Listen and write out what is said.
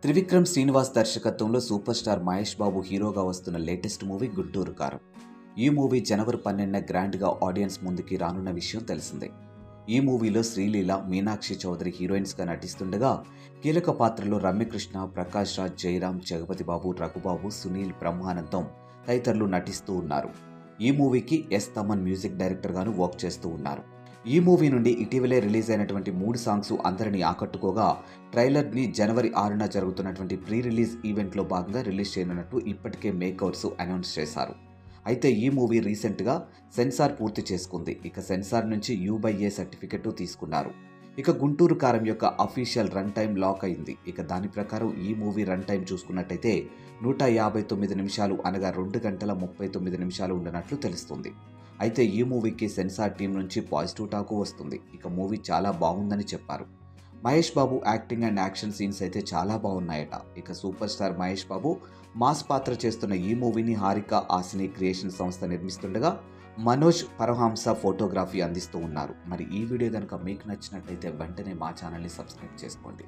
త్రివిక్రమ్ శ్రీనివాస్ దర్శకత్వంలో super star Mahesh Babu హీరోగా వస్తున్న లేటెస్ట్ మూవీ గుంటూరు కారం. ఈ మూవీ జనవరి 12న గ్రాండ్గా ఆడియన్స్ ముందుకి రానున్న విషయం తెలిసిందే. ఈ మూవీలో శ్రీలీల, మీనాక్షి చౌదరి హీరోయిన్స్గా నటిస్తుండగా కీలక పాత్రలో రమ్యకృష్ణ, ప్రకాష్ రాజ్, జయరామ్, జగపతి బాబు, రఘుబాబు, సునీల్, బ్రహ్మానందం తదితరులు నటిస్తూ ఉన్నారు. ఈ మూవీకి ఎస్ తమన్ మ్యూజిక్ డైరెక్టర్గాను వర్క్ చేస్తూ ఉన్నారు. ఈ మూవీ నుండి ఇటీవలే రిలీజ్ అయినటువంటి 3 సాంగ్స్ అందరినీ ఆకట్టుకోగా ట్రైలర్ని జనవరి 6న జరుగుతున్నటువంటి ప్రీ రిలీజ్ ఈవెంట్లో భాగంగా రిలీజ్ చేయనున్నట్టు ఇప్పటికే మేకర్స్ అనౌన్స్ చేశారు. అయితే ఈ మూవీ రీసెంట్గా సెన్సార్ పూర్తి చేసుకుంది. ఇక సెన్సార్ నుంచి U/A సర్టిఫికెట్ తీసుకున్నారు. ఇక గుంటూరు కారం యొక్క అఫీషియల్ రన్ టైం లాక్ అయింది. ఇక దాని ప్రకారం ఈ మూవీ రన్ టైం చూసుకున్నట్టయితే 159 నిమిషాలు, అనగా 2 గంటల 39 నిమిషాలు ఉండనట్లు తెలుస్తుంది. అయితే ఈ మూవీకి సెన్సార్ టీం నుంచి పాజిటివ్ టాకు వస్తుంది. ఇక మూవీ చాలా బాగుందని చెప్పారు. Mahesh Babu acting and action scenes అయితే చాలా బాగున్నాయట. ఇక super star Mahesh Babu mass పాత్ర చేస్తున్న ఈ మూవీని హారిక ఆసిని క్రియేషన్ సంస్థ నిర్మిస్తుండగా మనోజ్ పరమహంస ఫోటోగ్రఫీ అందిస్తూ ఉన్నారు. మరి ఈ వీడియో కనుక మీకు నచ్చినట్లయితే వెంటనే మా ఛానల్ని సబ్స్క్రైబ్ చేసుకోండి.